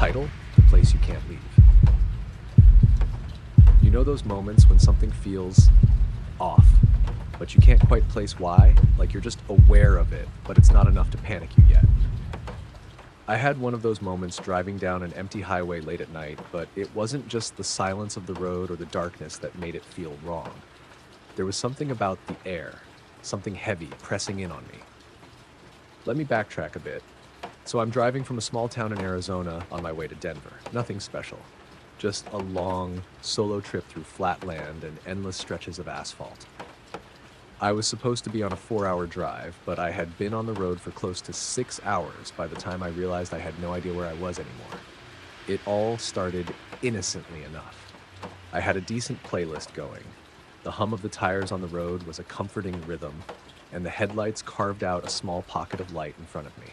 Title: The Place You Can't Leave. You know those moments when something feels off, but you can't quite place why? Like you're just aware of it, but it's not enough to panic you yet. I had one of those moments driving down an empty highway late at night, but it wasn't just the silence of the road or the darkness that made it feel wrong. There was something about the air, something heavy pressing in on me. Let me backtrack a bit. So I'm driving from a small town in Arizona on my way to Denver. Nothing special. Just a long, solo trip through flat land and endless stretches of asphalt. I was supposed to be on a 4-hour drive, but I had been on the road for close to 6 hours by the time I realized I had no idea where I was anymore. It all started innocently enough. I had a decent playlist going. The hum of the tires on the road was a comforting rhythm, and the headlights carved out a small pocket of light in front of me.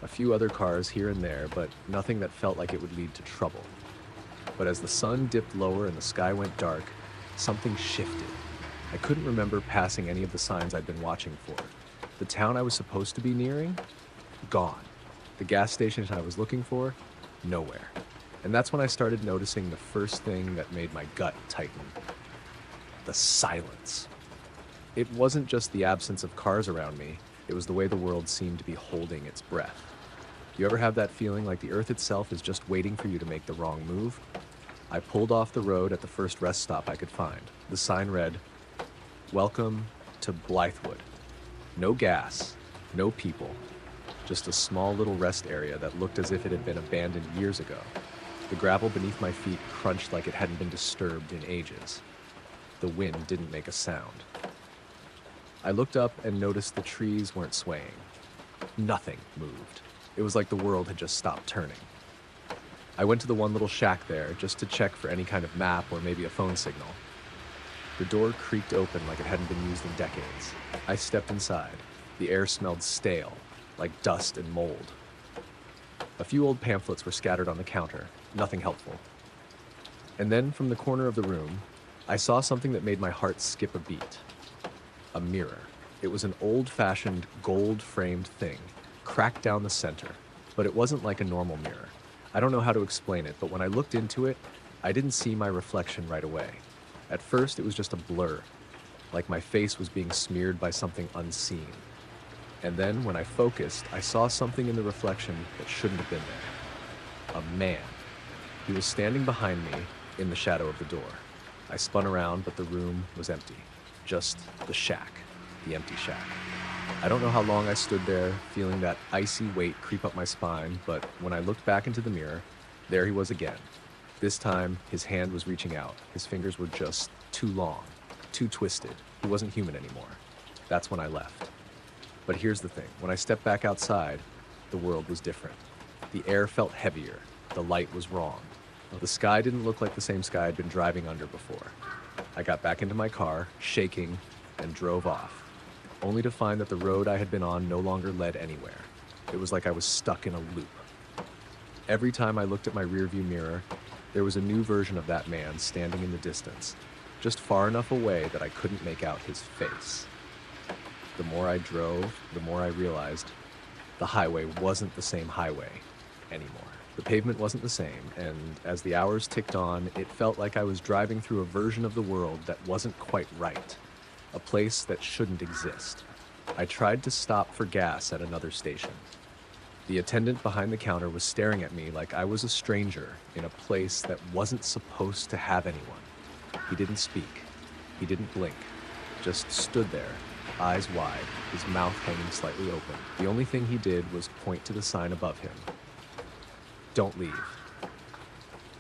A few other cars here and there, but nothing that felt like it would lead to trouble. But as the sun dipped lower and the sky went dark, something shifted. I couldn't remember passing any of the signs I'd been watching for. The town I was supposed to be nearing? Gone. The gas station I was looking for? Nowhere. And that's when I started noticing the first thing that made my gut tighten. The silence. It wasn't just the absence of cars around me, it was the way the world seemed to be holding its breath. You ever have that feeling like the earth itself is just waiting for you to make the wrong move? I pulled off the road at the first rest stop I could find. The sign read, "Welcome to Blythewood." No gas, no people, just a small little rest area that looked as if it had been abandoned years ago. The gravel beneath my feet crunched like it hadn't been disturbed in ages. The wind didn't make a sound. I looked up and noticed the trees weren't swaying. Nothing moved. It was like the world had just stopped turning. I went to the one little shack there just to check for any kind of map or maybe a phone signal. The door creaked open like it hadn't been used in decades. I stepped inside. The air smelled stale, like dust and mold. A few old pamphlets were scattered on the counter, nothing helpful. And then from the corner of the room, I saw something that made my heart skip a beat. A mirror. It was an old-fashioned, gold-framed thing, cracked down the center, but it wasn't like a normal mirror. I don't know how to explain it, but when I looked into it, I didn't see my reflection right away. At first, it was just a blur, like my face was being smeared by something unseen. And then, when I focused, I saw something in the reflection that shouldn't have been there. A man. He was standing behind me in the shadow of the door. I spun around, but the room was empty. Just the shack, the empty shack. I don't know how long I stood there, feeling that icy weight creep up my spine, but when I looked back into the mirror, there he was again. This time, his hand was reaching out. His fingers were just too long, too twisted. He wasn't human anymore. That's when I left. But here's the thing. When I stepped back outside, the world was different. The air felt heavier. The light was wrong. The sky didn't look like the same sky I'd been driving under before. I got back into my car, shaking, and drove off, only to find that the road I had been on no longer led anywhere. It was like I was stuck in a loop. Every time I looked at my rearview mirror, there was a new version of that man standing in the distance, just far enough away that I couldn't make out his face. The more I drove, the more I realized the highway wasn't the same highway anymore. The pavement wasn't the same, and as the hours ticked on, it felt like I was driving through a version of the world that wasn't quite right, a place that shouldn't exist. I tried to stop for gas at another station. The attendant behind the counter was staring at me like I was a stranger in a place that wasn't supposed to have anyone. He didn't speak. He didn't blink. Just stood there, eyes wide, his mouth hanging slightly open. The only thing he did was point to the sign above him. Don't leave.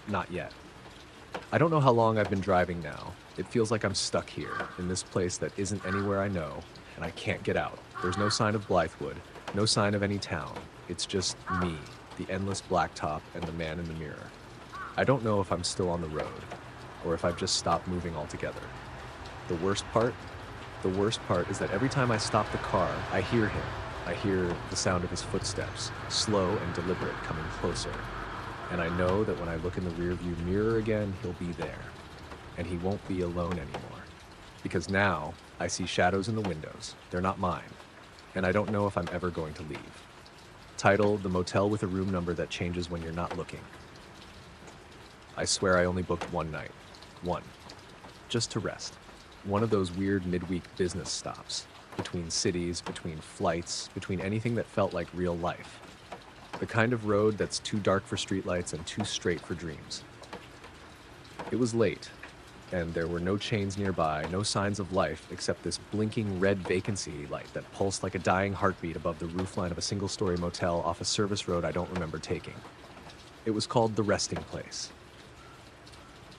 Not yet. I don't know how long I've been driving now. It feels like I'm stuck here, in this place that isn't anywhere I know, and I can't get out. There's no sign of Blythewood, no sign of any town. It's just me, the endless blacktop, and the man in the mirror. I don't know if I'm still on the road, or if I've just stopped moving altogether. The worst part is that every time I stop the car, I hear him. I hear the sound of his footsteps, slow and deliberate, coming closer. And I know that when I look in the rearview mirror again, he'll be there. And he won't be alone anymore. Because now, I see shadows in the windows. They're not mine. And I don't know if I'm ever going to leave. Title: The Motel with a Room Number That Changes When You're Not Looking. I swear I only booked one night. One. Just to rest. One of those weird midweek business stops. Between cities, between flights, between anything that felt like real life. The kind of road that's too dark for streetlights and too straight for dreams. It was late, and there were no chains nearby, no signs of life except this blinking red vacancy light that pulsed like a dying heartbeat above the roofline of a single-story motel off a service road I don't remember taking. It was called The Resting Place.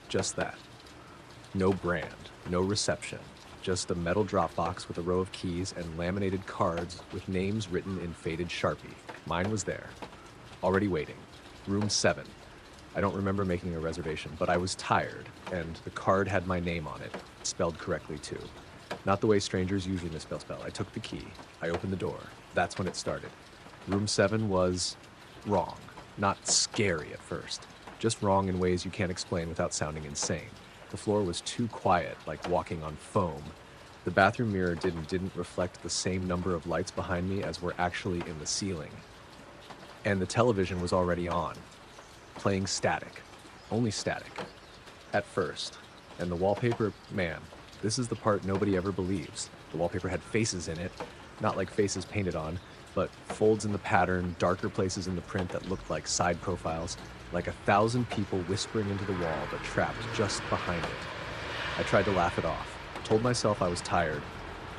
Just that. No brand, no reception, just a metal drop box with a row of keys and laminated cards with names written in faded Sharpie. Mine was there, already waiting. Room 7. I don't remember making a reservation, but I was tired, and the card had my name on it, spelled correctly too. Not the way strangers usually misspell spell. I took the key. I opened the door. That's when it started. Room 7 was wrong. Not scary at first. Just wrong in ways you can't explain without sounding insane. The floor was too quiet, like walking on foam. The bathroom mirror didn't reflect the same number of lights behind me as were actually in the ceiling. And the television was already on, playing static. Only static. At first. And the wallpaper, man, this is the part nobody ever believes. The wallpaper had faces in it, not like faces painted on, but folds in the pattern, darker places in the print that looked like side profiles, like 1,000 people whispering into the wall but trapped just behind it. I tried to laugh it off, told myself I was tired.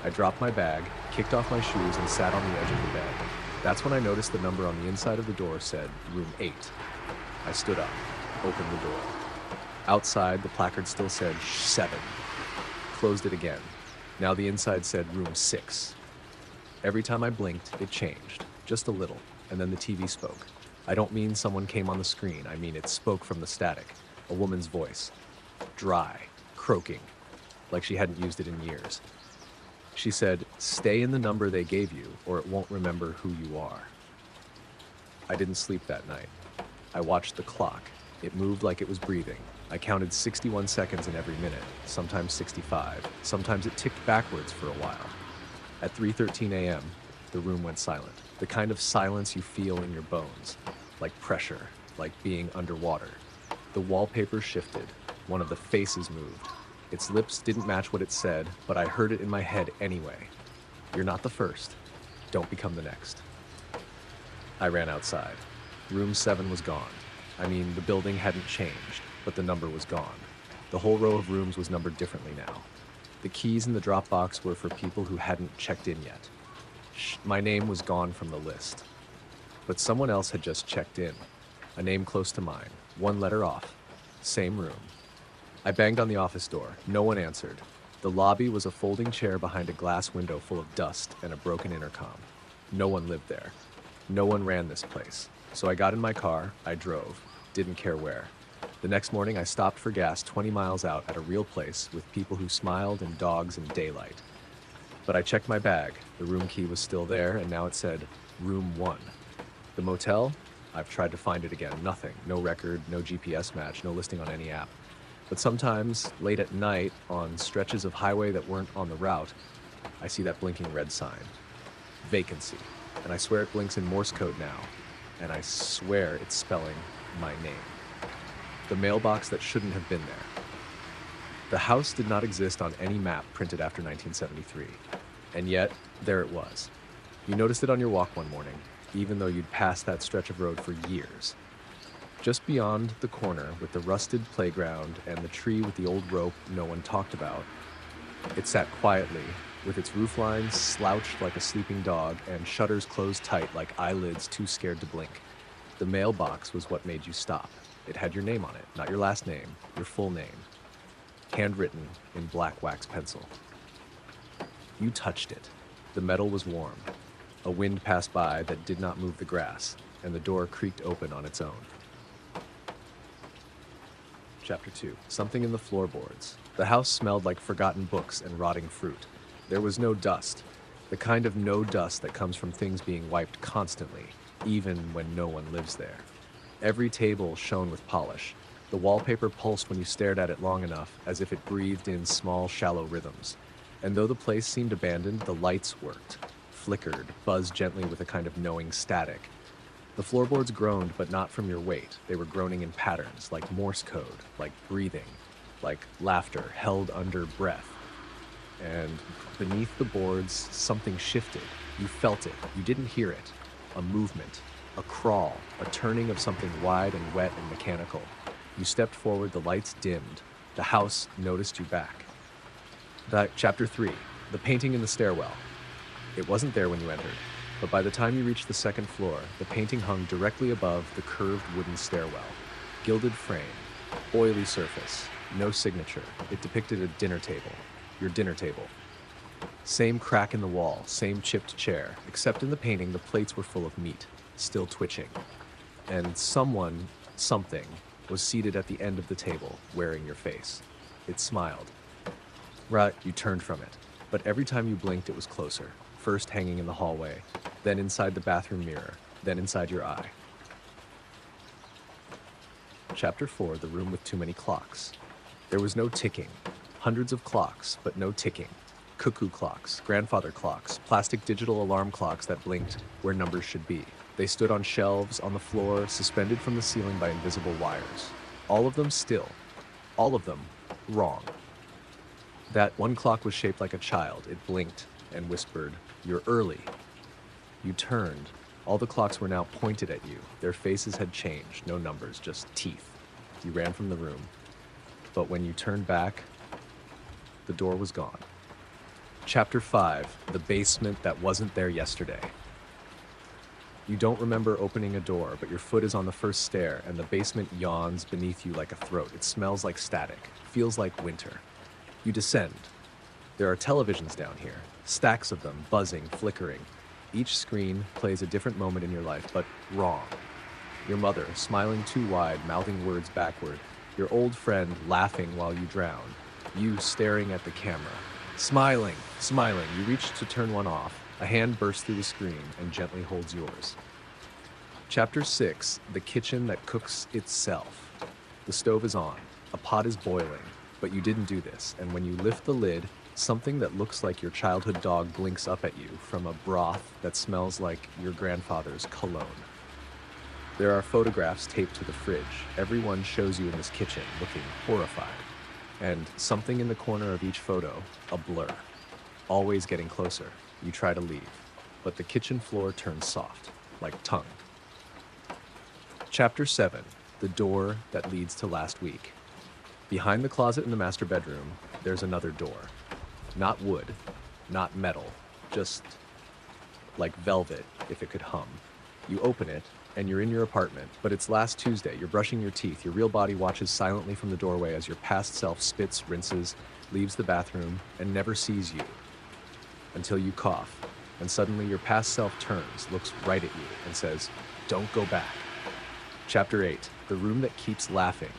I dropped my bag, kicked off my shoes, and sat on the edge of the bed. That's when I noticed the number on the inside of the door said Room 8. I stood up, opened the door. Outside, the placard still said 7. Closed it again. Now the inside said Room 6. Every time I blinked, it changed, just a little, and then the TV spoke. I don't mean someone came on the screen, I mean it spoke from the static. A woman's voice. Dry, croaking, like she hadn't used it in years. She said, "Stay in the number they gave you, or it won't remember who you are." I didn't sleep that night. I watched the clock. It moved like it was breathing. I counted 61 seconds in every minute, sometimes 65. Sometimes it ticked backwards for a while. At 3:13 a.m., the room went silent. The kind of silence you feel in your bones. Like pressure, like being underwater. The wallpaper shifted. One of the faces moved. Its lips didn't match what it said, but I heard it in my head anyway. "You're not the first. Don't become the next." I ran outside. Room 7 was gone. I mean, the building hadn't changed, but the number was gone. The whole row of rooms was numbered differently now. The keys in the drop box were for people who hadn't checked in yet. My name was gone from the list. But someone else had just checked in. A name close to mine. One letter off. Same room. I banged on the office door. No one answered. The lobby was a folding chair behind a glass window full of dust and a broken intercom. No one lived there. No one ran this place. So I got in my car, I drove. Didn't care where. The next morning I stopped for gas 20 miles out at a real place with people who smiled and dogs and daylight. But I checked my bag. The room key was still there, and now it said Room 1. The motel? I've tried to find it again. Nothing. No record, no GPS match, no listing on any app. But sometimes, late at night, on stretches of highway that weren't on the route, I see that blinking red sign. Vacancy. And I swear it blinks in Morse code now. And I swear it's spelling my name. The mailbox that shouldn't have been there. The house did not exist on any map printed after 1973. And yet, there it was. You noticed it on your walk one morning, even though you'd passed that stretch of road for years. Just beyond the corner with the rusted playground and the tree with the old rope no one talked about, it sat quietly, with its roof lines slouched like a sleeping dog and shutters closed tight like eyelids too scared to blink. The mailbox was what made you stop. It had your name on it, not your last name, your full name. Handwritten in black wax pencil. You touched it. The metal was warm. A wind passed by that did not move the grass, and the door creaked open on its own. Chapter 2. Something in the floorboards. The house smelled like forgotten books and rotting fruit. There was no dust. The kind of no dust that comes from things being wiped constantly, even when no one lives there. Every table shone with polish. The wallpaper pulsed when you stared at it long enough, as if it breathed in small, shallow rhythms. And though the place seemed abandoned, the lights worked. Flickered, buzzed gently with a kind of knowing static. The floorboards groaned, but not from your weight. They were groaning in patterns, like Morse code, like breathing, like laughter held under breath. And beneath the boards, something shifted. You felt it. You didn't hear it. A movement, a crawl, a turning of something wide and wet and mechanical. You stepped forward, the lights dimmed. The house noticed you back. Chapter 3, the painting in the stairwell. It wasn't there when you entered, but by the time you reached the second floor, the painting hung directly above the curved wooden stairwell. Gilded frame, oily surface, no signature. It depicted a dinner table, your dinner table. Same crack in the wall, same chipped chair, except in the painting the plates were full of meat, still twitching. And something, was seated at the end of the table, wearing your face. It smiled. Right, you turned from it, but every time you blinked it was closer, first hanging in the hallway, then inside the bathroom mirror, then inside your eye. Chapter 4, the room with too many clocks. There was no ticking. Hundreds of clocks, but no ticking. Cuckoo clocks, grandfather clocks, plastic digital alarm clocks that blinked where numbers should be. They stood on shelves, on the floor, suspended from the ceiling by invisible wires. All of them still. All of them wrong. That one clock was shaped like a child. It blinked and whispered, "You're early." You turned. All the clocks were now pointed at you. Their faces had changed. No numbers, just teeth. You ran from the room. But when you turned back, the door was gone. Chapter 5, the basement that wasn't there yesterday. You don't remember opening a door, but your foot is on the first stair, and the basement yawns beneath you like a throat. It smells like static, feels like winter. You descend. There are televisions down here, stacks of them, buzzing, flickering. Each screen plays a different moment in your life, but wrong. Your mother, smiling too wide, mouthing words backward. Your old friend, laughing while you drown. You staring at the camera. Smiling. You reach to turn one off. A hand bursts through the screen and gently holds yours. Chapter 6, the kitchen that cooks itself. The stove is on. A pot is boiling, but you didn't do this, and when you lift the lid, something that looks like your childhood dog blinks up at you from a broth that smells like your grandfather's cologne. There are photographs taped to the fridge. Everyone shows you in this kitchen, looking horrified. And something in the corner of each photo, a blur. Always getting closer. You try to leave, but the kitchen floor turns soft, like tongue. Chapter 7, the door that leads to last week. Behind the closet in the master bedroom, there's another door. Not wood, not metal, just like velvet if it could hum. You open it, and you're in your apartment, but it's last Tuesday. You're brushing your teeth. Your real body watches silently from the doorway as your past self spits, rinses, leaves the bathroom, and never sees you. Until you cough, and suddenly your past self turns, looks right at you, and says, "Don't go back." Chapter 8, the room that keeps laughing.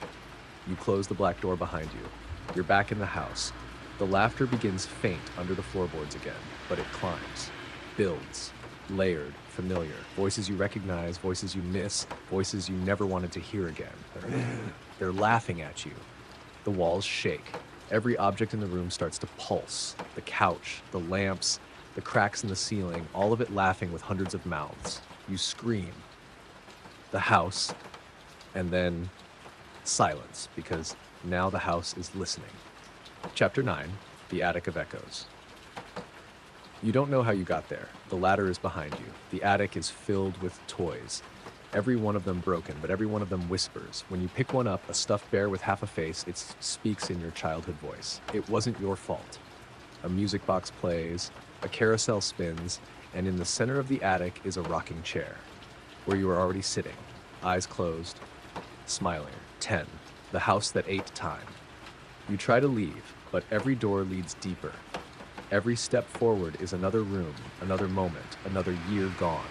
You close the black door behind you. You're back in the house. The laughter begins faint under the floorboards again, but it climbs, builds, layered, familiar. Voices you recognize, voices you miss, voices you never wanted to hear again. They're laughing at you. The walls shake. Every object in the room starts to pulse. The couch, the lamps, the cracks in the ceiling, all of it laughing with hundreds of mouths. You scream. The house, and then silence, because now the house is listening. Chapter 9, the attic of echoes. You don't know how you got there. The ladder is behind you. The attic is filled with toys. Every one of them broken, but every one of them whispers. When you pick one up, a stuffed bear with half a face, it speaks in your childhood voice. It wasn't your fault. A music box plays, a carousel spins, and in the center of the attic is a rocking chair, where you are already sitting, eyes closed, smiling. 10. The house that ate time. You try to leave, but every door leads deeper. Every step forward is another room, another moment, another year gone.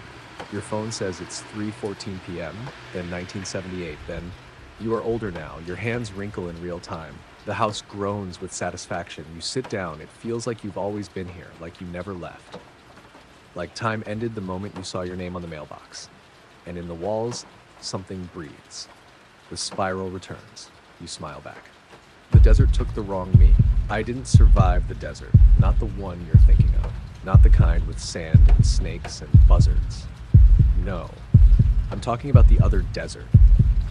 Your phone says it's 3:14 p.m., then 1978, then you are older now. Your hands wrinkle in real time. The house groans with satisfaction. You sit down. It feels like you've always been here, like you never left. Like time ended the moment you saw your name on the mailbox. And in the walls, something breathes. The spiral returns. You smile back. The desert took the wrong me. I didn't survive the desert. Not the one you're thinking of. Not the kind with sand and snakes and buzzards. No. I'm talking about the other desert,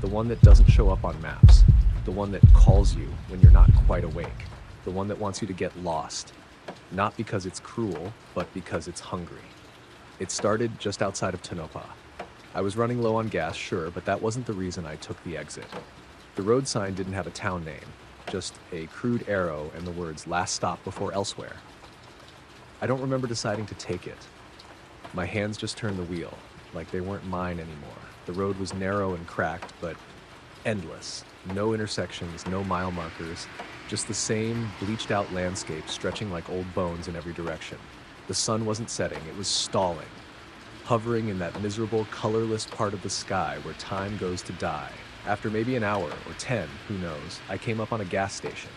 the one that doesn't show up on maps, the one that calls you when you're not quite awake, the one that wants you to get lost, not because it's cruel, but because it's hungry. It started just outside of Tonopah. I was running low on gas, sure, but that wasn't the reason I took the exit. The road sign didn't have a town name, just a crude arrow and the words "last stop before elsewhere." I don't remember deciding to take it. My hands just turned the wheel, like they weren't mine anymore. The road was narrow and cracked, but endless. No intersections, no mile markers, just the same bleached out landscape stretching like old bones in every direction. The sun wasn't setting, it was stalling, hovering in that miserable, colorless part of the sky where time goes to die. After maybe an hour or 10, who knows, I came up on a gas station.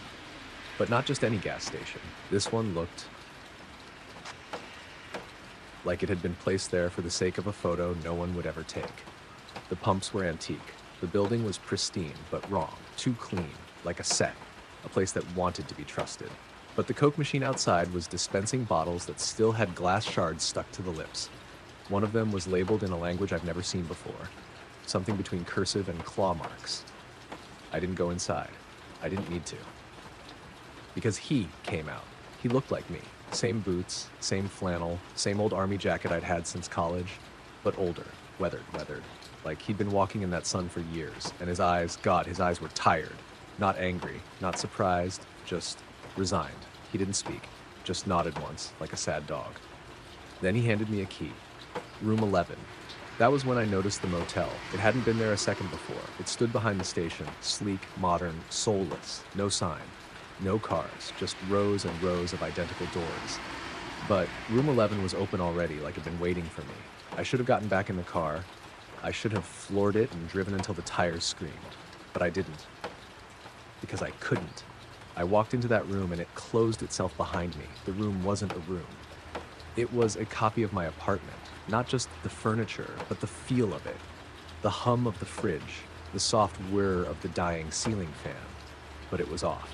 But not just any gas station. This one looked like it had been placed there for the sake of a photo no one would ever take. The pumps were antique. The building was pristine, but wrong. Too clean, like a set. A place that wanted to be trusted. But the Coke machine outside was dispensing bottles that still had glass shards stuck to the lips. One of them was labeled in a language I've never seen before. Something between cursive and claw marks. I didn't go inside. I didn't need to. Because he came out. He looked like me. Same boots, same flannel, same old army jacket I'd had since college, but older, weathered. Like he'd been walking in that sun for years, and his eyes, God, his eyes were tired. Not angry, not surprised, just resigned. He didn't speak, just nodded once, like a sad dog. Then he handed me a key. Room 11. That was when I noticed the motel. It hadn't been there a second before. It stood behind the station, sleek, modern, soulless, no sign. No cars, just rows and rows of identical doors. But room 11 was open already, like it had been waiting for me. I should have gotten back in the car. I should have floored it and driven until the tires screamed. But I didn't. Because I couldn't. I walked into that room and it closed itself behind me. The room wasn't a room. It was a copy of my apartment. Not just the furniture, but the feel of it. The hum of the fridge, the soft whir of the dying ceiling fan. But it was off.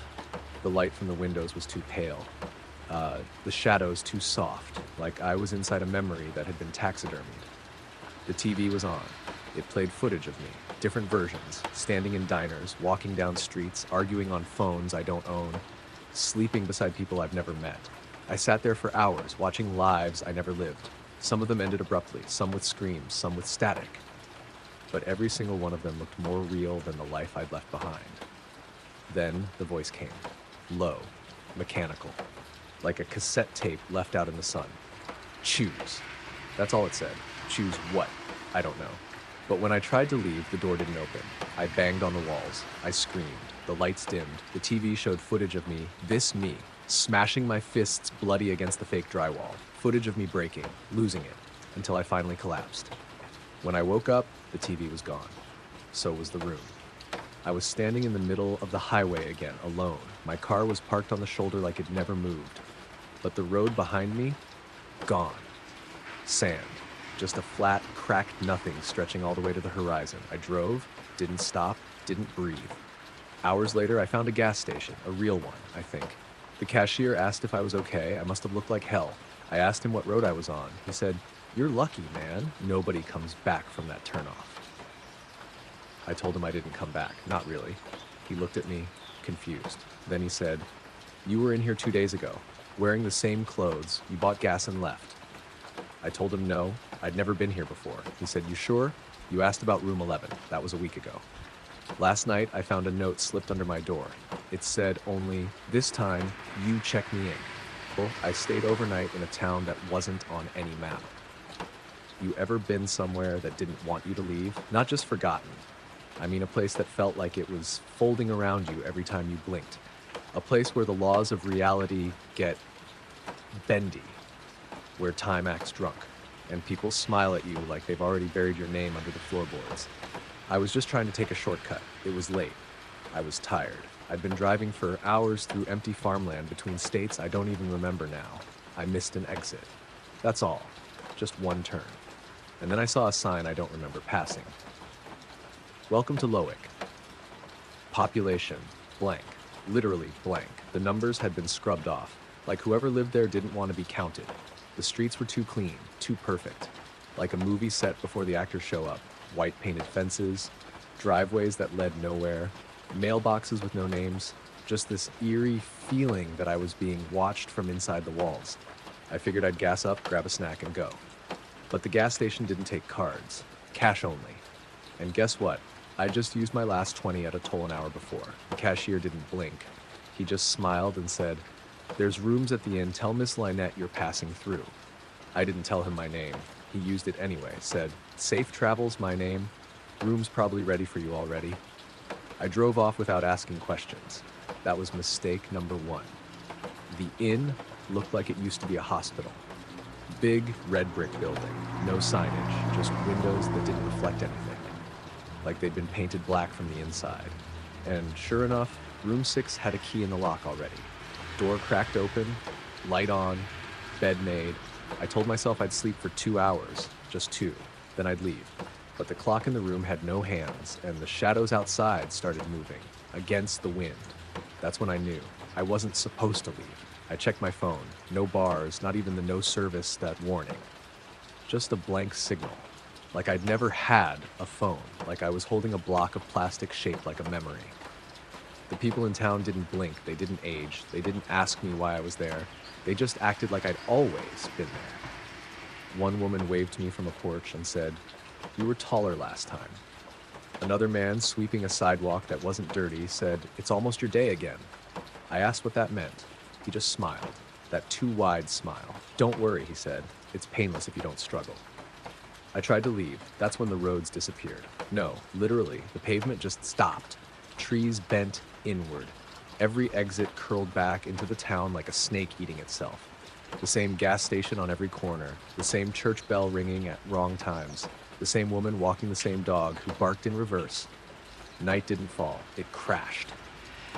The light from the windows was too pale. The shadows too soft, like I was inside a memory that had been taxidermied. The TV was on. It played footage of me, different versions, standing in diners, walking down streets, arguing on phones I don't own, sleeping beside people I've never met. I sat there for hours, watching lives I never lived. Some of them ended abruptly, some with screams, some with static. But every single one of them looked more real than the life I'd left behind. Then the voice came. Low, mechanical, like a cassette tape left out in the sun. Choose. That's all it said. Choose what? I don't know. But when I tried to leave, the door didn't open. I banged on the walls. I screamed. The lights dimmed. The TV showed footage of me, this me, smashing my fists bloody against the fake drywall. Footage of me breaking, losing it, until I finally collapsed. When I woke up, the TV was gone. So was the room. I was standing in the middle of the highway again, alone. My car was parked on the shoulder like it never moved. But the road behind me, gone. Sand. Just a flat, cracked nothing stretching all the way to the horizon. I drove, didn't stop, didn't breathe. Hours later, I found a gas station, a real one, I think. The cashier asked if I was okay. I must have looked like hell. I asked him what road I was on. He said, "You're lucky, man. Nobody comes back from that turnoff." I told him I didn't come back. Not really. He looked at me, confused. Then he said, "You were in here 2 days ago, wearing the same clothes. You bought gas and left." I told him no, I'd never been here before. He said, "You sure? You asked about room 11. That was a week ago." Last night, I found a note slipped under my door. It said only, "This time, you check me in." Well, I stayed overnight in a town that wasn't on any map. You ever been somewhere that didn't want you to leave? Not just forgotten. I mean a place that felt like it was folding around you every time you blinked. A place where the laws of reality get bendy, where time acts drunk, and people smile at you like they've already buried your name under the floorboards. I was just trying to take a shortcut. It was late. I was tired. I'd been driving for hours through empty farmland between states I don't even remember now. I missed an exit. That's all. Just one turn. And then I saw a sign I don't remember passing. Welcome to Lowick. Population, blank. Literally blank. The numbers had been scrubbed off. Like whoever lived there didn't want to be counted. The streets were too clean, too perfect. Like a movie set before the actors show up. white painted fences, driveways that led nowhere, mailboxes with no names, just this eerie feeling that I was being watched from inside the walls. I figured I'd gas up, grab a snack, and go. But the gas station didn't take cards, cash only. And guess what? I just used my last 20 at a toll an hour before. The cashier didn't blink. He just smiled and said, "There's rooms at the inn. Tell Miss Lynette you're passing through." I didn't tell him my name. He used it anyway. Said, "Safe travels, my name. Room's probably ready for you already." I drove off without asking questions. That was mistake number one. The inn looked like it used to be a hospital. Big red brick building, no signage, just windows that didn't reflect anything, like they'd been painted black from the inside. And sure enough, room 6 had a key in the lock already. Door cracked open, light on, bed made. I told myself I'd sleep for 2 hours, just 2, then I'd leave. But the clock in the room had no hands, and the shadows outside started moving, against the wind. That's when I knew I wasn't supposed to leave. I checked my phone. No bars, not even the no service, that warning. Just a blank signal. Like I'd never had a phone, like I was holding a block of plastic shaped like a memory. The people in town didn't blink, they didn't age, they didn't ask me why I was there. They just acted like I'd always been there. One woman waved to me from a porch and said, "You were taller last time." Another man, sweeping a sidewalk that wasn't dirty, said, "It's almost your day again." I asked what that meant. He just smiled, that too wide smile. "Don't worry," he said. "It's painless if you don't struggle." I tried to leave. That's when the roads disappeared. No, literally, the pavement just stopped. Trees bent inward. Every exit curled back into the town like a snake eating itself. The same gas station on every corner, the same church bell ringing at wrong times, the same woman walking the same dog who barked in reverse. Night didn't fall. It crashed.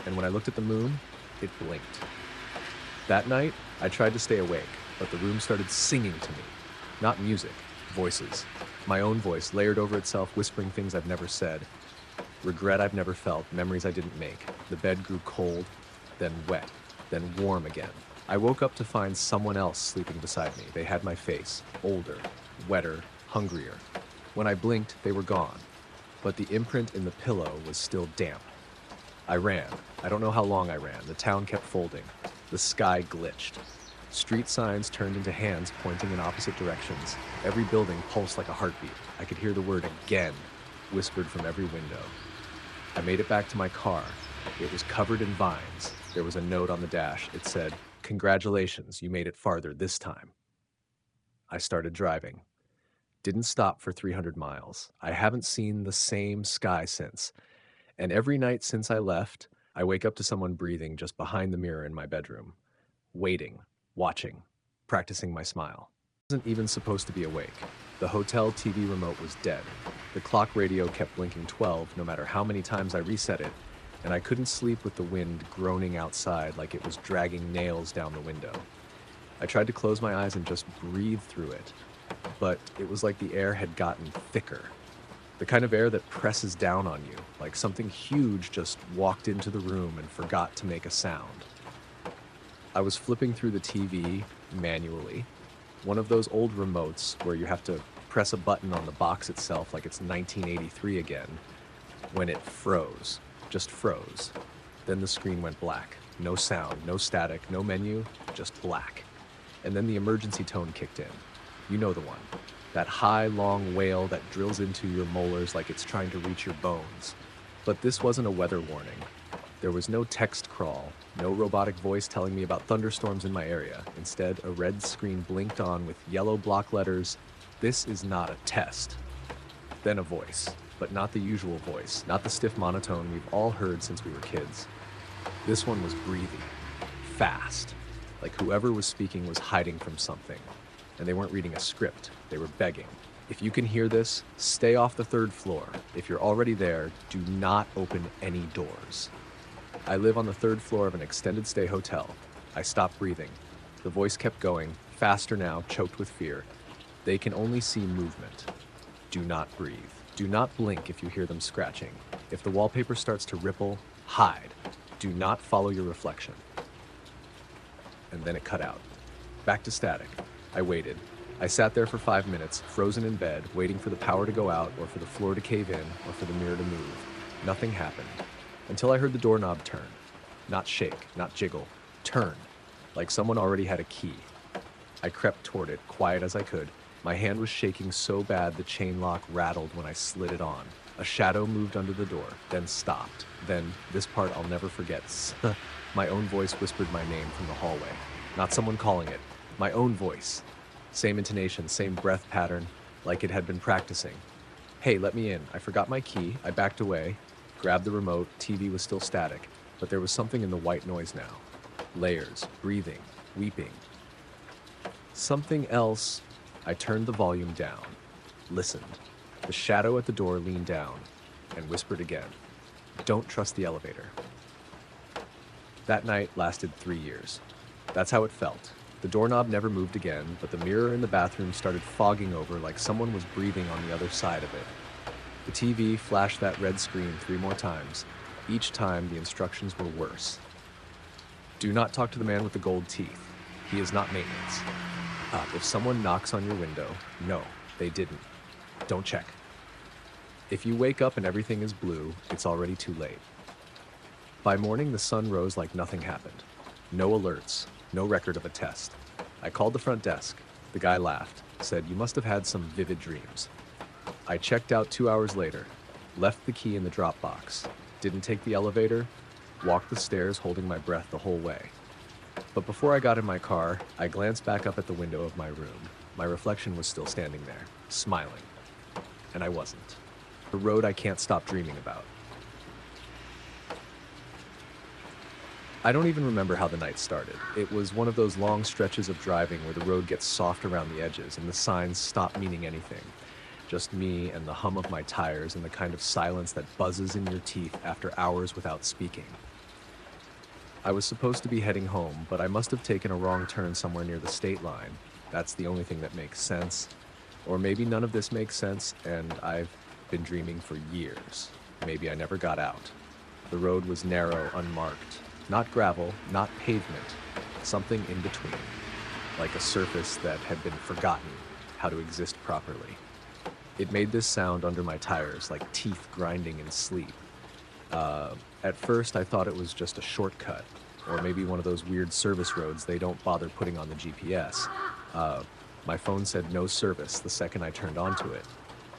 And when I looked at the moon, it blinked. That night, I tried to stay awake, but the room started singing to me. Not music, voices. My own voice layered over itself, whispering things I've never said. Regret I've never felt, memories I didn't make. The bed grew cold, then wet, then warm again. I woke up to find someone else sleeping beside me. They had my face, older, wetter, hungrier. When I blinked, they were gone, but the imprint in the pillow was still damp. I ran. I don't know how long I ran. The town kept folding. The sky glitched. Street signs turned into hands pointing in opposite directions. Every building pulsed like a heartbeat. I could hear the word "again" whispered from every window. I made it back to my car. It was covered in vines. There was a note on the dash. It said, "Congratulations, you made it farther this time." I started driving. Didn't stop for 300 miles. I haven't seen the same sky since. And every night since I left, I wake up to someone breathing just behind the mirror in my bedroom. Waiting, watching, practicing my smile. I wasn't even supposed to be awake. The hotel TV remote was dead. The clock radio kept blinking 12 no matter how many times I reset it, and I couldn't sleep with the wind groaning outside like it was dragging nails down the window. I tried to close my eyes and just breathe through it, but it was like the air had gotten thicker. The kind of air that presses down on you, like something huge just walked into the room and forgot to make a sound. I was flipping through the TV manually, one of those old remotes where you have to press a button on the box itself like it's 1983 again, when it froze, just froze. Then the screen went black. No sound, no static, no menu, just black. And then the emergency tone kicked in. You know the one. That high, long wail that drills into your molars like it's trying to reach your bones. But this wasn't a weather warning. There was no text crawl, no robotic voice telling me about thunderstorms in my area. Instead, a red screen blinked on with yellow block letters, "This is not a test." Then a voice, but not the usual voice, not the stiff monotone we've all heard since we were kids. This one was breathy, fast, like whoever was speaking was hiding from something. And they weren't reading a script, they were begging. "If you can hear this, stay off the 3rd floor. If you're already there, do not open any doors." I live on the 3rd floor of an extended stay hotel. I stopped breathing. The voice kept going, faster now, choked with fear. "They can only see movement. Do not breathe. Do not blink if you hear them scratching. If the wallpaper starts to ripple, hide. Do not follow your reflection." And then it cut out. Back to static. I waited. I sat there for 5 minutes, frozen in bed, waiting for the power to go out, or for the floor to cave in, or for the mirror to move. Nothing happened. Until I heard the doorknob turn. Not shake, not jiggle. Turn. Like someone already had a key. I crept toward it, quiet as I could. My hand was shaking so bad the chain lock rattled when I slid it on. A shadow moved under the door, then stopped. Then, this part I'll never forget, my own voice whispered my name from the hallway. Not someone calling it. My own voice. Same intonation, same breath pattern, like it had been practicing. Hey, let me in. I forgot my key. I backed away, grabbed the remote. TV was still static, but there was something in the white noise now. Layers, breathing, weeping. Something else. I turned the volume down, listened. The shadow at the door leaned down and whispered again, "Don't trust the elevator." That night lasted 3 years. That's how it felt. The doorknob never moved again, but the mirror in the bathroom started fogging over like someone was breathing on the other side of it. The TV flashed that red screen 3 more times. Each time, the instructions were worse. Do not talk to the man with the gold teeth. He is not maintenance. If someone knocks on your window, no, they didn't. Don't check. If you wake up and everything is blue, it's already too late. By morning, the sun rose like nothing happened. No alerts, no record of a test. I called the front desk. The guy laughed, said, "You must have had some vivid dreams." I checked out 2 hours later, left the key in the drop box, didn't take the elevator, walked the stairs holding my breath the whole way. But before I got in my car, I glanced back up at the window of my room. My reflection was still standing there, smiling. And I wasn't. The road I can't stop dreaming about. I don't even remember how the night started. It was one of those long stretches of driving where the road gets soft around the edges and the signs stop meaning anything. Just me and the hum of my tires and the kind of silence that buzzes in your teeth after hours without speaking. I was supposed to be heading home, but I must have taken a wrong turn somewhere near the state line. That's the only thing that makes sense. Or maybe none of this makes sense, and I've been dreaming for years. Maybe I never got out. The road was narrow, unmarked. Not gravel, not pavement. Something in between. Like a surface that had been forgotten how to exist properly. It made this sound under my tires, like teeth grinding in sleep. At first, I thought it was just a shortcut, or maybe one of those weird service roads they don't bother putting on the GPS. My phone said no service the second I turned onto it,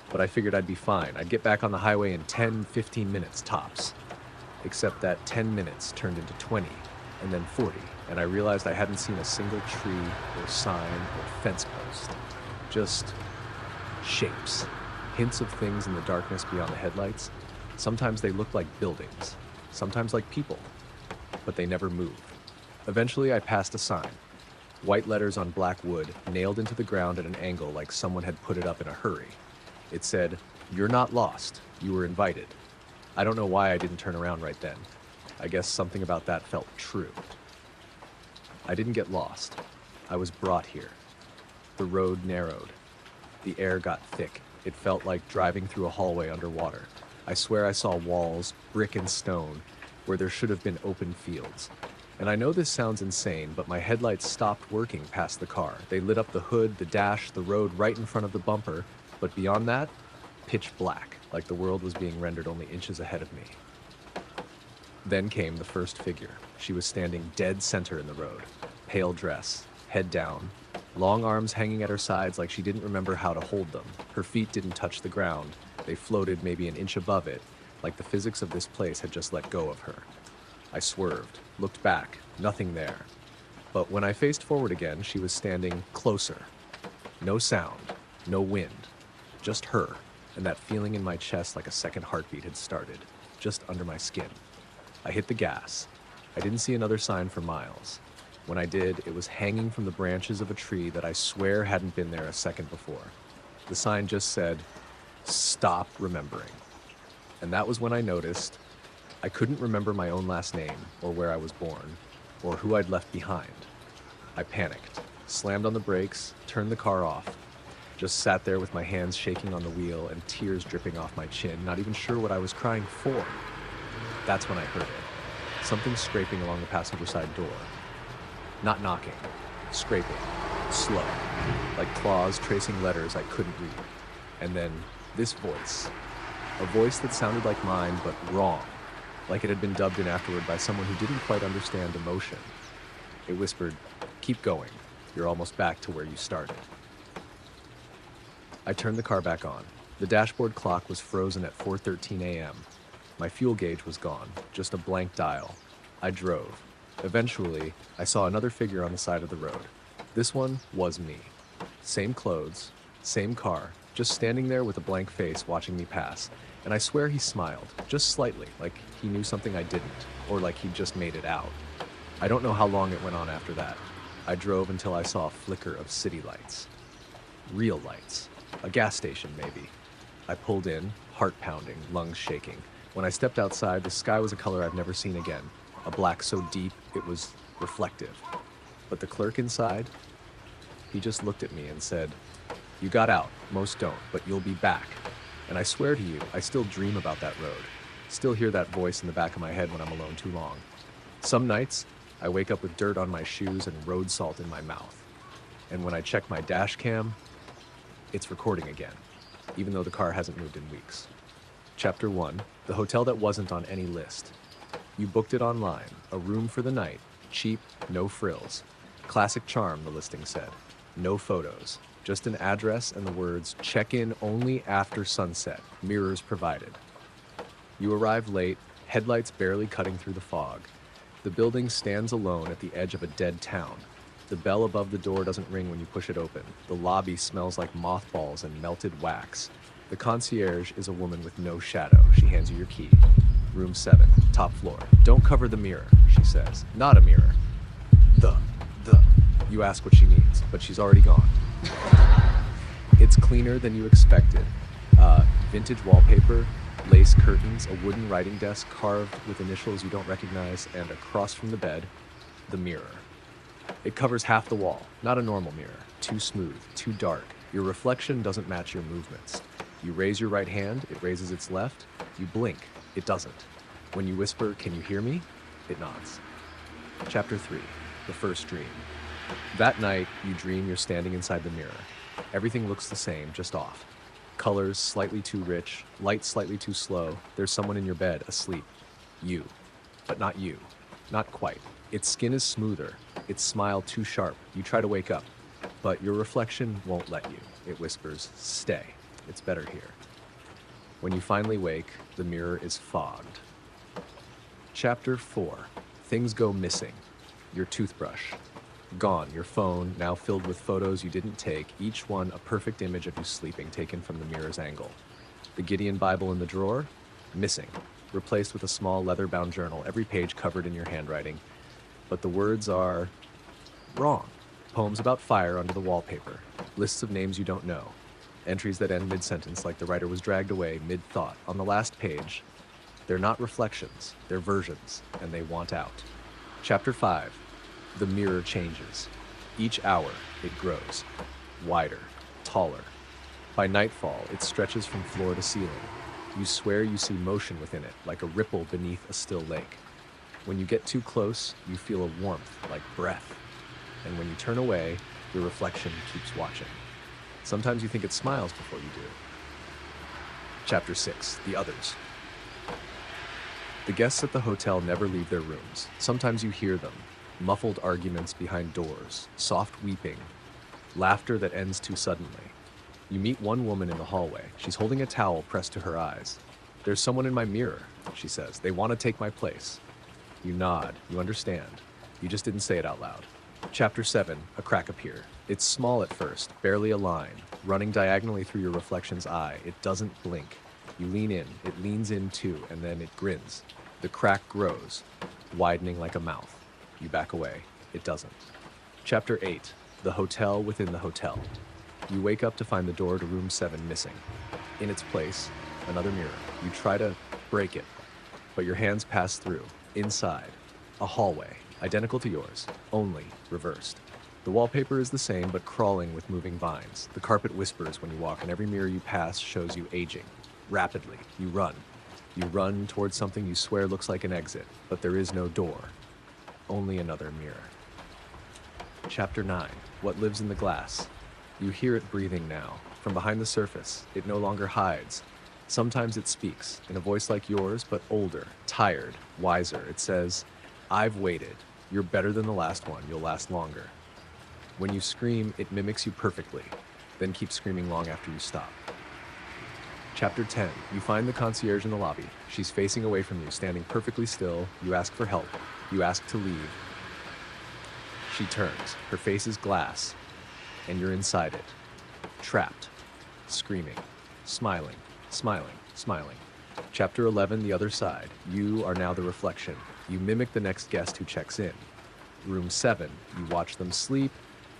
but I figured I'd be fine. I'd get back on the highway in 10, 15 minutes tops. Except that 10 minutes turned into 20, and then 40, and I realized I hadn't seen a single tree or sign or fence post. Just shapes, hints of things in the darkness beyond the headlights. Sometimes they looked like buildings, sometimes like people, but they never moved. Eventually, I passed a sign. White letters on black wood, nailed into the ground at an angle like someone had put it up in a hurry. It said, "You're not lost, you were invited." I don't know why I didn't turn around right then. I guess something about that felt true. I didn't get lost. I was brought here. The road narrowed. The air got thick. It felt like driving through a hallway underwater. I swear I saw walls, brick and stone, where there should have been open fields. And I know this sounds insane, but my headlights stopped working past the car. They lit up the hood, the dash, the road right in front of the bumper, but beyond that, pitch black, like the world was being rendered only inches ahead of me. Then came the first figure. She was standing dead center in the road. Pale dress, head down, long arms hanging at her sides like she didn't remember how to hold them. Her feet didn't touch the ground. They floated maybe an inch above it, like the physics of this place had just let go of her. I swerved, looked back, nothing there. But when I faced forward again, she was standing closer. No sound, no wind, just her, and that feeling in my chest like a second heartbeat had started, just under my skin. I hit the gas. I didn't see another sign for miles. When I did, it was hanging from the branches of a tree that I swear hadn't been there a second before. The sign just said, "Stop remembering." And that was when I noticed I couldn't remember my own last name, or where I was born, or who I'd left behind. I panicked, slammed on the brakes, turned the car off, just sat there with my hands shaking on the wheel and tears dripping off my chin, not even sure what I was crying for. That's when I heard it. Something scraping along the passenger side door. Not knocking, scraping. slow, like claws tracing letters I couldn't read. And then this voice, a voice that sounded like mine but wrong, like it had been dubbed in afterward by someone who didn't quite understand emotion. It whispered, "Keep going. You're almost back to where you started." I turned the car back on. The dashboard clock was frozen at 4:13 a.m. My fuel gauge was gone, just a blank dial. I drove. Eventually, I saw another figure on the side of the road. This one was me. Same clothes, same car, just standing there with a blank face watching me pass. And I swear he smiled, just slightly, like he knew something I didn't, or like he'd just made it out. I don't know how long it went on after that. I drove until I saw a flicker of city lights. Real lights. A gas station, maybe. I pulled in, heart pounding, lungs shaking. When I stepped outside, the sky was a color I've never seen again. A black so deep, it was reflective. But the clerk inside, he just looked at me and said, "You got out. Most don't, but you'll be back." And I swear to you, I still dream about that road. Still hear that voice in the back of my head when I'm alone too long. Some nights, I wake up with dirt on my shoes and road salt in my mouth. And when I check my dash cam, it's recording again, even though the car hasn't moved in weeks. Chapter 1, the hotel that wasn't on any list. You booked it online, a room for the night, cheap, no frills. Classic charm, the listing said. No photos, just an address and the words, "Check in only after sunset, mirrors provided." You arrive late, headlights barely cutting through the fog. The building stands alone at the edge of a dead town. The bell above the door doesn't ring when you push it open. The lobby smells like mothballs and melted wax. The concierge is a woman with no shadow. She hands you your key. Room 7, top floor. "Don't cover the mirror," she says. "Not a mirror." The. You ask what she means, but she's already gone. It's cleaner than you expected. Vintage wallpaper, lace curtains, a wooden writing desk carved with initials you don't recognize, and across from the bed, the mirror. It covers half the wall, not a normal mirror. Too smooth, too dark. Your reflection doesn't match your movements. You raise your right hand, it raises its left. You blink, it doesn't. When you whisper, "Can you hear me?" it nods. Chapter 3, the first dream. That night, you dream you're standing inside the mirror. Everything looks the same, just off. Colors slightly too rich, light slightly too slow. There's someone in your bed, asleep. You. But not you. Not quite. Its skin is smoother, its smile too sharp. You try to wake up, but your reflection won't let you. It whispers, "Stay. It's better here." When you finally wake, the mirror is fogged. Chapter 4. Things go missing. Your toothbrush. Gone. Your phone, now filled with photos you didn't take, each one a perfect image of you sleeping taken from the mirror's angle. The Gideon Bible in the drawer? Missing. Replaced with a small leather-bound journal, every page covered in your handwriting. But the words are wrong. Poems about fire under the wallpaper. Lists of names you don't know. Entries that end mid-sentence like the writer was dragged away mid-thought. On the last page, they're not reflections, they're versions, and they want out. Chapter 5. The mirror changes. Each hour, it grows. Wider, taller. By nightfall, it stretches from floor to ceiling. You swear you see motion within it, like a ripple beneath a still lake. When you get too close, you feel a warmth, like breath. And when you turn away, your reflection keeps watching. Sometimes you think it smiles before you do. Chapter 6. The Others. The guests at the hotel never leave their rooms. Sometimes you hear them. Muffled arguments behind doors, soft weeping, laughter that ends too suddenly. You meet one woman in the hallway. She's holding a towel pressed to her eyes. "There's someone in my mirror," she says. "They want to take my place." You nod. You understand. You just didn't say it out loud. Chapter 7. A crack appeared. It's small at first, barely a line, running diagonally through your reflection's eye. It doesn't blink. You lean in. It leans in too, and then it grins. The crack grows, widening like a mouth. You back away. It doesn't. Chapter 8. The hotel within the hotel. You wake up to find the door to room 7 missing. In its place, another mirror. You try to break it, but your hands pass through. Inside, a hallway, identical to yours, only reversed. The wallpaper is the same, but crawling with moving vines. The carpet whispers when you walk, and every mirror you pass shows you aging. Rapidly, you run. You run towards something you swear looks like an exit, but there is no door. Only another mirror. Chapter 9. What lives in the glass? You hear it breathing now. From behind the surface, it no longer hides. Sometimes it speaks, in a voice like yours, but older, tired, wiser. It says, "I've waited. You're better than the last one. You'll last longer." When you scream, it mimics you perfectly, then keeps screaming long after you stop. Chapter 10. You find the concierge in the lobby. She's facing away from you, standing perfectly still. You ask for help. You ask to leave. She turns. Her face is glass, and you're inside it. Trapped. Screaming. Smiling. Smiling. Smiling. Chapter 11. The other side. You are now the reflection. You mimic the next guest who checks in. Room 7. You watch them sleep.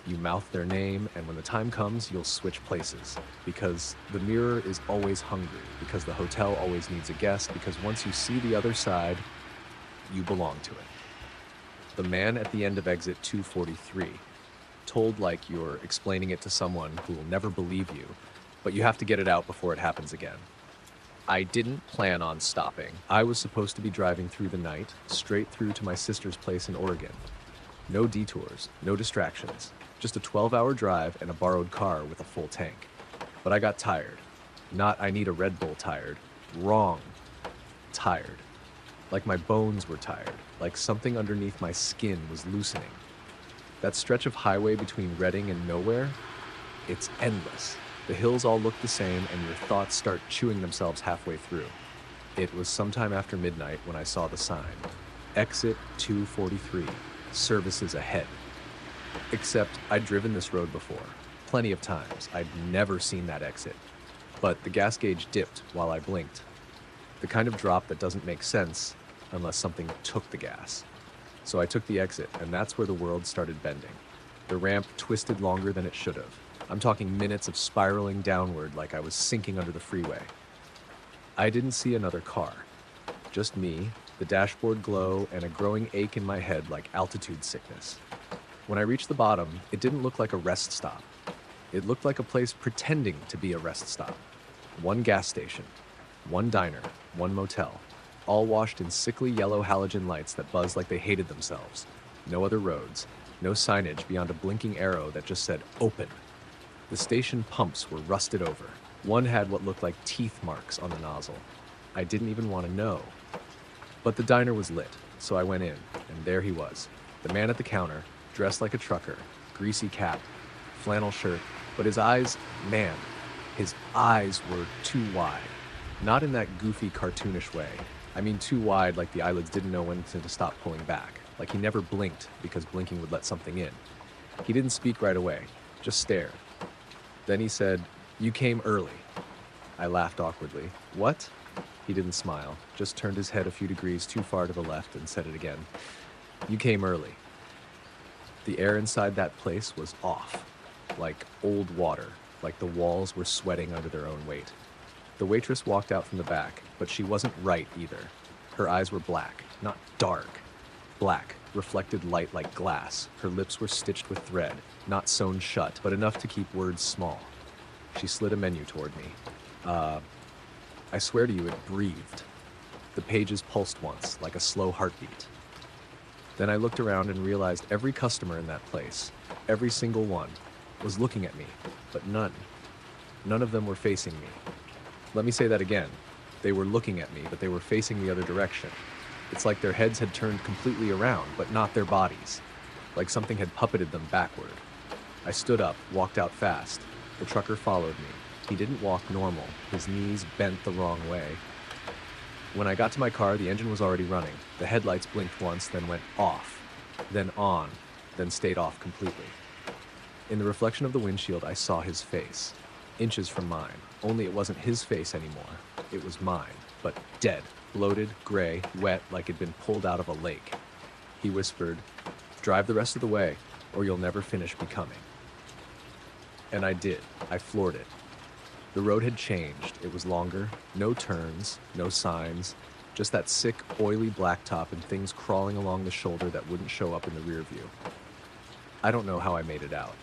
You mouth their name, and when the time comes, you'll switch places. Because the mirror is always hungry. Because the hotel always needs a guest. Because once you see the other side, you belong to it. The man at the end of exit 243. Told like you're explaining it to someone who will never believe you, but you have to get it out before it happens again. I didn't plan on stopping. I was supposed to be driving through the night, straight through to my sister's place in Oregon. No detours, no distractions. Just a 12-hour drive and a borrowed car with a full tank. But I got tired. Not I need a Red Bull tired. Wrong. Tired. Like my bones were tired. Like something underneath my skin was loosening. That stretch of highway between Redding and nowhere, it's endless. The hills all look the same and your thoughts start chewing themselves halfway through. It was sometime after midnight when I saw the sign. Exit 243. Services ahead. Except I'd driven this road before, plenty of times. I'd never seen that exit. But the gas gauge dipped while I blinked. The kind of drop that doesn't make sense unless something took the gas. So I took the exit, and that's where the world started bending. The ramp twisted longer than it should have. I'm talking minutes of spiraling downward like I was sinking under the freeway. I didn't see another car. Just me, the dashboard glow, and a growing ache in my head like altitude sickness. When I reached the bottom, it didn't look like a rest stop. It looked like a place pretending to be a rest stop. One gas station, one diner, one motel, all washed in sickly yellow halogen lights that buzzed like they hated themselves. No other roads, no signage beyond a blinking arrow that just said open. The station pumps were rusted over. One had what looked like teeth marks on the nozzle. I didn't even want to know. But the diner was lit, so I went in, and there he was. The man at the counter, dressed like a trucker, greasy cap, flannel shirt, but his eyes, man, his eyes were too wide. Not in that goofy, cartoonish way. I mean too wide like the eyelids didn't know when to stop pulling back. Like he never blinked because blinking would let something in. He didn't speak right away, just stared. Then he said, "You came early." I laughed awkwardly. "What?" He didn't smile, just turned his head a few degrees too far to the left and said it again. "You came early." The air inside that place was off, like old water, like the walls were sweating under their own weight. The waitress walked out from the back, but she wasn't right either. Her eyes were black, not dark. Black, reflected light like glass. Her lips were stitched with thread, not sewn shut, but enough to keep words small. She slid a menu toward me. I swear to you, it breathed. The pages pulsed once, like a slow heartbeat. Then I looked around and realized every customer in that place, every single one, was looking at me, but none of them were facing me. Let me say that again. They were looking at me, but they were facing the other direction. It's like their heads had turned completely around, but not their bodies. Like something had puppeted them backward. I stood up, walked out fast. The trucker followed me. He didn't walk normal. His knees bent the wrong way. When I got to my car, the engine was already running. The headlights blinked once, then went off, then on, then stayed off completely. In the reflection of the windshield, I saw his face, inches from mine. Only it wasn't his face anymore. It was mine, but dead, bloated, gray, wet, like it'd been pulled out of a lake. He whispered, "Drive the rest of the way, or you'll never finish becoming." And I did. I floored it. The road had changed. It was longer, no turns, no signs, just that sick, oily blacktop and things crawling along the shoulder that wouldn't show up in the rear view. I don't know how I made it out.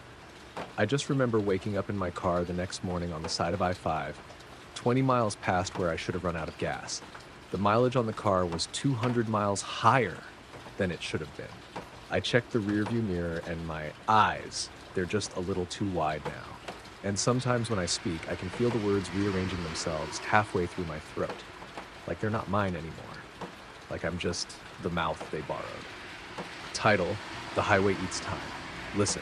I just remember waking up in my car the next morning on the side of I-5, 20 miles past where I should have run out of gas. The mileage on the car was 200 miles higher than it should have been. I checked the rearview mirror and my eyes They're just a little too wide now. And sometimes when I speak, I can feel the words rearranging themselves halfway through my throat. Like they're not mine anymore. Like I'm just the mouth they borrowed. Title: The Highway Eats Time. Listen,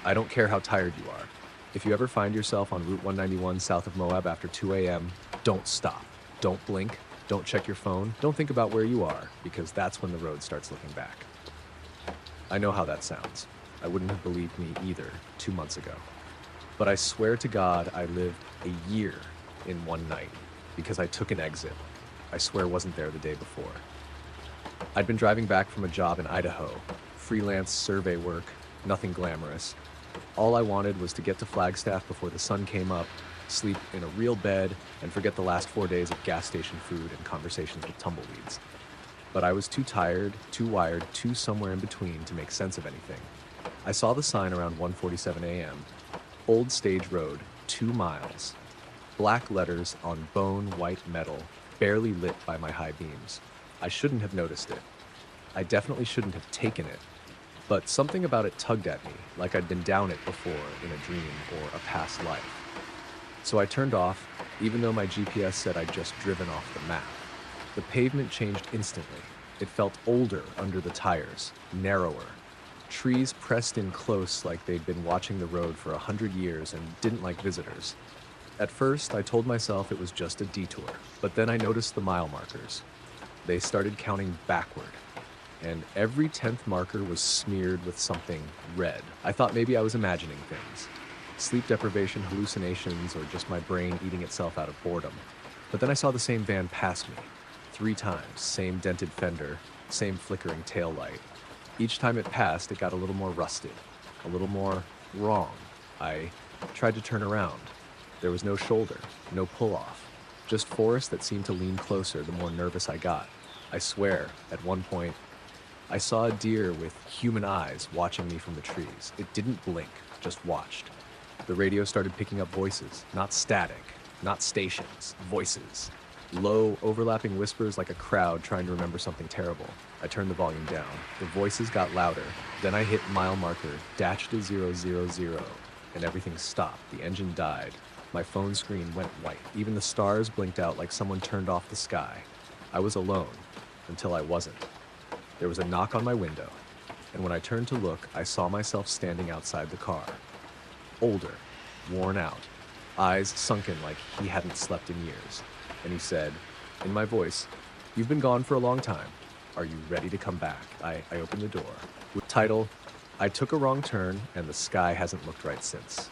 I don't care how tired you are. If you ever find yourself on Route 191 south of Moab after 2 a.m., don't stop. Don't blink. Don't check your phone. Don't think about where you are, because that's when the road starts looking back. I know how that sounds. I wouldn't have believed me either 2 months ago. But I swear to God, I lived a year in one night because I took an exit. I swear wasn't there the day before. I'd been driving back from a job in Idaho, freelance survey work, nothing glamorous. All I wanted was to get to Flagstaff before the sun came up, sleep in a real bed, and forget the last 4 days of gas station food and conversations with tumbleweeds. But I was too tired, too wired, too somewhere in between to make sense of anything. I saw the sign around 1:47 a.m. Old Stage Road, 2 miles. Black letters on bone white metal, barely lit by my high beams. I shouldn't have noticed it. I definitely shouldn't have taken it. But something about it tugged at me, like I'd been down it before in a dream or a past life. So I turned off, even though my GPS said I'd just driven off the map. The pavement changed instantly. It felt older under the tires, narrower. Trees pressed in close like they'd been watching the road for 100 years and didn't like visitors. At first, I told myself it was just a detour, but then I noticed the mile markers. They started counting backward, and every 10th marker was smeared with something red. I thought maybe I was imagining things. Sleep deprivation, hallucinations, or just my brain eating itself out of boredom. But then I saw the same van pass me. 3 times, same dented fender, same flickering tail light. Each time it passed, it got a little more rusted, a little more wrong. I tried to turn around. There was no shoulder, no pull-off, just forest that seemed to lean closer the more nervous I got. I swear, at one point, I saw a deer with human eyes watching me from the trees. It didn't blink, just watched. The radio started picking up voices, not static, not stations, voices. Low, overlapping whispers like a crowd trying to remember something terrible. I turned the volume down. The voices got louder. Then I hit mile marker, dash to 000, and everything stopped. The engine died. My phone screen went white. Even the stars blinked out like someone turned off the sky. I was alone, until I wasn't. There was a knock on my window, and when I turned to look, I saw myself standing outside the car. Older, worn out, eyes sunken like he hadn't slept in years. And he said, in my voice, "You've been gone for a long time. Are you ready to come back?" I opened the door. With title, "I Took a Wrong Turn and the Sky Hasn't Looked Right Since."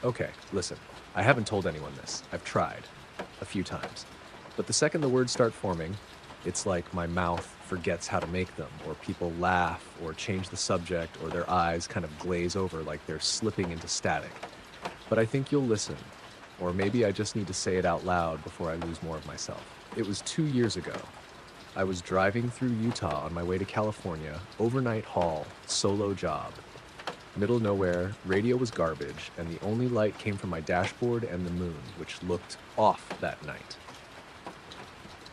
Okay, listen, I haven't told anyone this. I've tried, a few times. But the second the words start forming, it's like my mouth forgets how to make them, or people laugh, or change the subject, or their eyes kind of glaze over like they're slipping into static. But I think you'll listen. Or maybe I just need to say it out loud before I lose more of myself. It was 2 years ago. I was driving through Utah on my way to California, overnight haul, solo job. Middle of nowhere, radio was garbage, and the only light came from my dashboard and the moon, which looked off that night.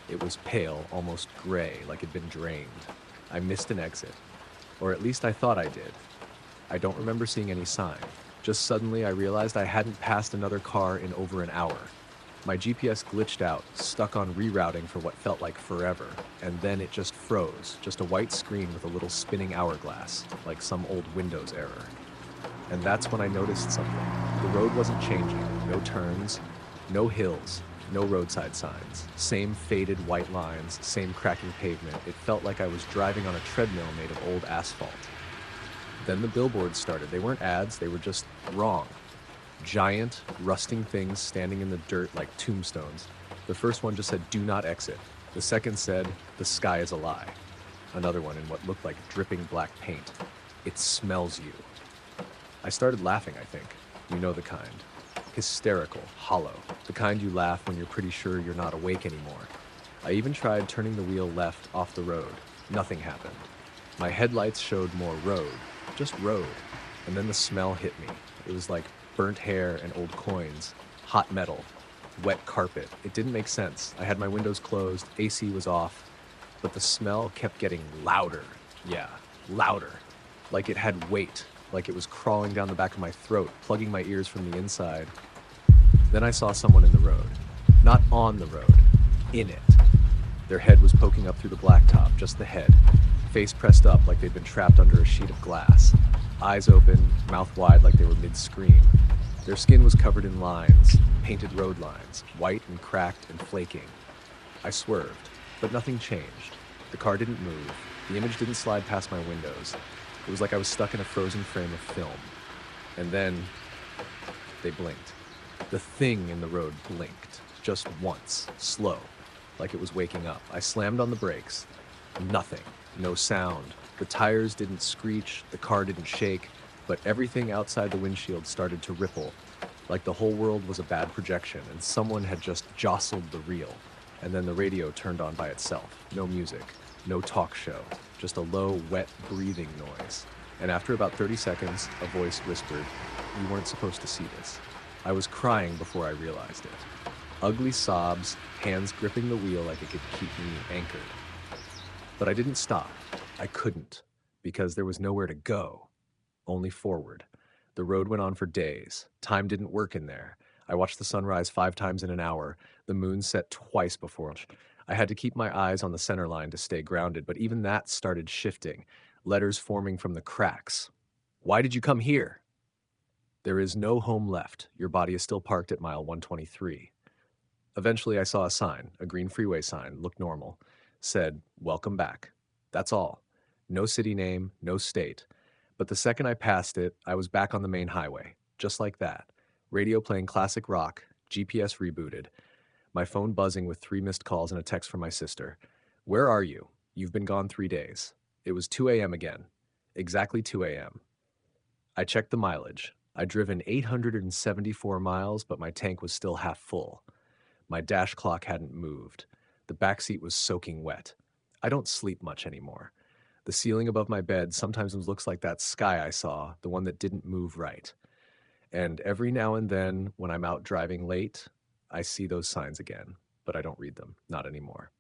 It was pale, almost gray, like it'd been drained. I missed an exit. Or at least I thought I did. I don't remember seeing any sign. Just suddenly I realized I hadn't passed another car in over an hour. My GPS glitched out, stuck on rerouting for what felt like forever, and then it just froze, just a white screen with a little spinning hourglass, like some old Windows error. And that's when I noticed something. The road wasn't changing, no turns, no hills, no roadside signs, same faded white lines, same cracking pavement. It felt like I was driving on a treadmill made of old asphalt. Then the billboards started. They weren't ads, they were just wrong. Giant, rusting things standing in the dirt like tombstones. The first one just said, "Do not exit." The second said, "The sky is a lie." Another one in what looked like dripping black paint. "It smells you." I started laughing, I think. You know the kind. Hysterical, hollow. The kind you laugh when you're pretty sure you're not awake anymore. I even tried turning the wheel left off the road. Nothing happened. My headlights showed more road. Just road. And then the smell hit me. It was like burnt hair and old coins, hot metal, wet carpet. It didn't make sense. I had my windows closed, AC was off, but the smell kept getting louder. Yeah, louder. Like it had weight. like it was crawling down the back of my throat, plugging my ears from the inside. Then I saw someone in the road. Not on the road, in it. Their head was poking up through the blacktop, just the head. Face pressed up like they'd been trapped under a sheet of glass. Eyes open, mouth wide like they were mid-scream. Their skin was covered in lines, painted road lines, white and cracked and flaking. I swerved, but nothing changed. The car didn't move. The image didn't slide past my windows. It was like I was stuck in a frozen frame of film. And then they blinked. The thing in the road blinked, just once, slow, like it was waking up. I slammed on the brakes. Nothing, no sound. The tires didn't screech, the car didn't shake, but everything outside the windshield started to ripple, like the whole world was a bad projection and someone had just jostled the reel. And then the radio turned on by itself. No music, no talk show, just a low, wet breathing noise. And after about 30 seconds, a voice whispered, "You weren't supposed to see this." I was crying before I realized it. Ugly sobs, hands gripping the wheel like it could keep me anchored. But I didn't stop. I couldn't, because there was nowhere to go. Only forward. The road went on for days. Time didn't work in there. I watched the sun rise 5 times in an hour. The moon set twice before. I had to keep my eyes on the center line to stay grounded, but even that started shifting. Letters forming from the cracks. "Why did you come here?" "There is no home left. Your body is still parked at mile 123. Eventually, I saw a sign, a green freeway sign, looked normal. Said, "Welcome back." That's all. No city name, no state. But the second I passed it, I was back on the main highway. Just like that. Radio playing classic rock, GPS rebooted. My phone buzzing with 3 missed calls and a text from my sister. "Where are you? You've been gone 3 days." It was 2 a.m. again. Exactly 2 a.m. I checked the mileage. I'd driven 874 miles, but my tank was still half full. My dash clock hadn't moved. The backseat was soaking wet. I don't sleep much anymore. The ceiling above my bed sometimes looks like that sky I saw, the one that didn't move right. And every now and then, when I'm out driving late, I see those signs again, but I don't read them, not anymore.